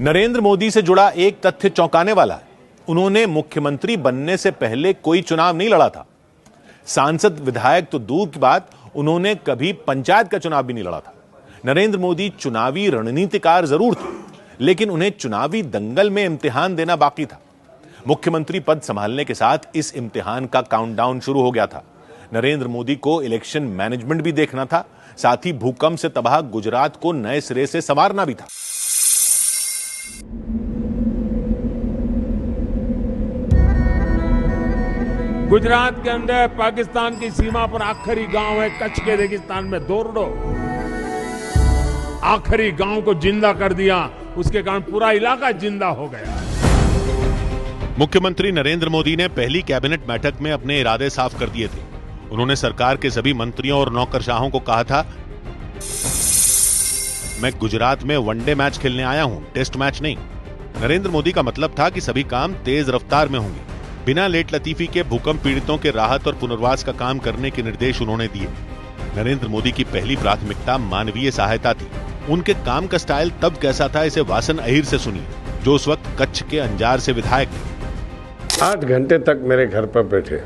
नरेंद्र मोदी से जुड़ा एक तथ्य चौंकाने वाला है। उन्होंने मुख्यमंत्री बनने से पहले कोई चुनाव नहीं लड़ा था। सांसद विधायक तो दूर की बात, उन्होंने कभी पंचायत का चुनाव भी नहीं लड़ा था। नरेंद्र मोदी चुनावी रणनीतिकार जरूर थे, लेकिन उन्हें चुनावी दंगल में इम्तिहान देना बाकी था। मुख्यमंत्री पद संभालने के साथ इस इम्तिहान का काउंटडाउन शुरू हो गया था। नरेंद्र मोदी को इलेक्शन मैनेजमेंट भी देखना था, साथ ही भूकंप से तबाह गुजरात को नए सिरे से संवारना भी था। गुजरात के अंदर पाकिस्तान की सीमा पर आखिरी गांव है कच्छ के रेगिस्तान में दोरडो। आखिरी गांव को जिंदा कर दिया, उसके कारण पूरा इलाका जिंदा हो गया। मुख्यमंत्री नरेंद्र मोदी ने पहली कैबिनेट बैठक में अपने इरादे साफ कर दिए थे। उन्होंने सरकार के सभी मंत्रियों और नौकरशाहों को कहा था, मैं गुजरात में वनडे मैच खेलने आया हूं, टेस्ट मैच नहीं। नरेंद्र मोदी का मतलब था कि सभी काम तेज रफ्तार में होंगे। बिना लेट लतीफी के भूकंप पीड़ितों के राहत और पुनर्वास का काम करने के निर्देश उन्होंने दिए। नरेंद्र मोदी की पहली प्राथमिकता मानवीय सहायता थी। उनके काम का स्टाइल तब कैसा था, इसे वासन अहिर से सुनिए, जो उस वक्त कच्छ के अंजार से विधायक थे। 8 घंटे तक मेरे घर पर बैठे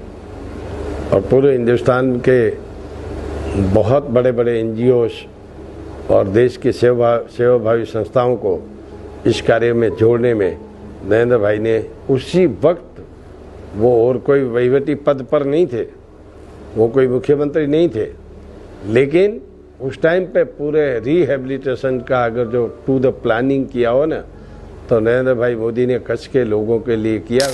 और पूरे हिंदुस्तान के बहुत बड़े बड़े एनजीओस और देश की सेवाभावी संस्थाओं को इस कार्य में जोड़ने में नरेंद्र भाई ने उसी वक्त, वो और कोई वहीवटी पद पर नहीं थे, वो कोई मुख्यमंत्री नहीं थे, लेकिन उस टाइम पे पूरे रिहेबिलिटेशन का अगर जो टू द प्लानिंग किया हो ना, तो नरेंद्र भाई मोदी ने कच्छ के लोगों के लिए किया।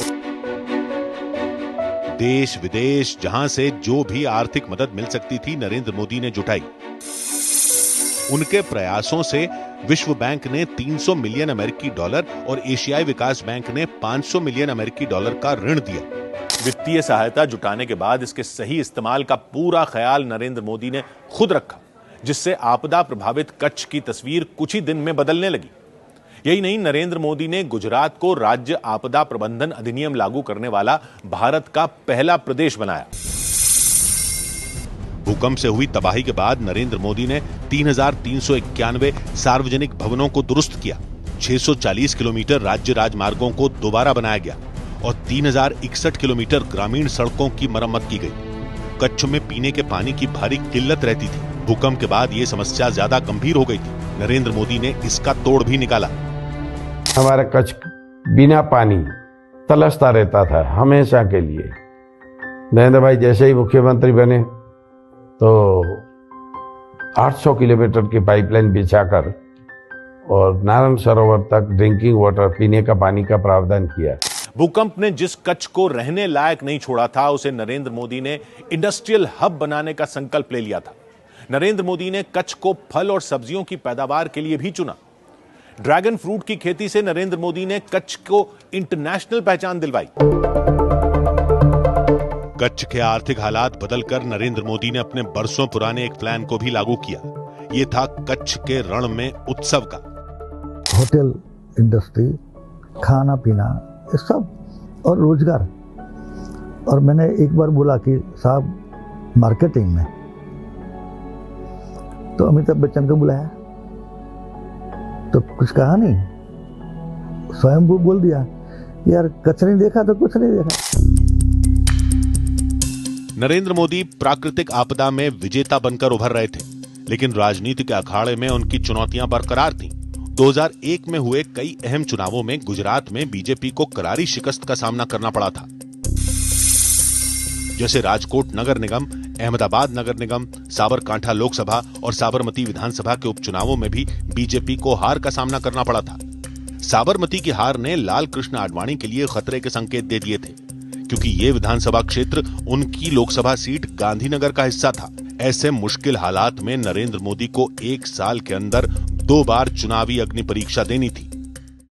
देश विदेश जहां से जो भी आर्थिक मदद मिल सकती थी, नरेंद्र मोदी ने जुटाई। उनके प्रयासों से विश्व बैंक ने 300 मिलियन अमेरिकी डॉलर और एशियाई विकास बैंक ने 500 मिलियन अमेरिकी डॉलर का ऋण दिया। वित्तीय सहायता जुटाने के बाद इसके सही इस्तेमाल का पूरा ख्याल नरेंद्र मोदी ने खुद रखा, जिससे आपदा प्रभावित कच्छ की तस्वीर कुछ ही दिन में बदलने लगी। यही नहीं, नरेंद्र मोदी ने गुजरात को राज्य आपदा प्रबंधन अधिनियम लागू करने वाला भारत का पहला प्रदेश बनाया। भूकंप से हुई तबाही के बाद नरेंद्र मोदी ने 3,391 सार्वजनिक भवनों को दुरुस्त किया। 640 किलोमीटर राज्य राजमार्गों को दोबारा बनाया गया और 3,061 किलोमीटर ग्रामीण सड़कों की मरम्मत की गई। कच्छ में पीने के पानी की भारी किल्लत रहती थी। भूकंप के बाद ये समस्या ज्यादा गंभीर हो गई थी। नरेंद्र मोदी ने इसका तोड़ भी निकाला। हमारा कच्छ बिना पानी तलसता रहता था हमेशा के लिए। नरेंद्र भाई जैसे ही मुख्यमंत्री बने तो 800 किलोमीटर की पाइपलाइन बिछाकर और नारायण सरोवर तक ड्रिंकिंग वाटर, पीने का पानी का प्रावधान किया। भूकंप ने जिस कच्छ को रहने लायक नहीं छोड़ा था, उसे नरेंद्र मोदी ने इंडस्ट्रियल हब बनाने का संकल्प ले लिया था। नरेंद्र मोदी ने कच्छ को फल और सब्जियों की पैदावार के लिए भी चुना। ड्रैगन फ्रूट की खेती से नरेंद्र मोदी ने कच्छ को इंटरनेशनल पहचान दिलवाई। कच्छ के आर्थिक हालात बदलकर नरेंद्र मोदी ने अपने बरसों पुराने एक प्लान को भी लागू किया। यह था कच्छ के रण में उत्सव का। होटल इंडस्ट्री, खाना पीना, ये सब और रोजगार। और मैंने एक बार बोला कि साहब मार्केटिंग में, तो अमिताभ बच्चन को बुलाया तो कुछ कहा नहीं, स्वयं वो बोल दिया, यार कच्छ नहीं देखा तो कुछ नहीं देखा। नरेंद्र मोदी प्राकृतिक आपदा में विजेता बनकर उभर रहे थे, लेकिन राजनीति के अखाड़े में उनकी चुनौतियां बरकरार थीं। 2001 में हुए कई अहम चुनावों में गुजरात में बीजेपी को करारी शिकस्त का सामना करना पड़ा था। जैसे राजकोट नगर निगम, अहमदाबाद नगर निगम, साबरकांठा लोकसभा और साबरमती विधानसभा के उपचुनावों में भी बीजेपी को हार का सामना करना पड़ा था। साबरमती की हार ने लाल कृष्ण आडवाणी के लिए खतरे के संकेत दे दिए थे, क्योंकि ये विधानसभा क्षेत्र उनकी लोकसभा सीट गांधीनगर का हिस्सा था। ऐसे मुश्किल हालात में नरेंद्र मोदी को 1 साल के अंदर 2 बार चुनावी अग्नि परीक्षा देनी थी।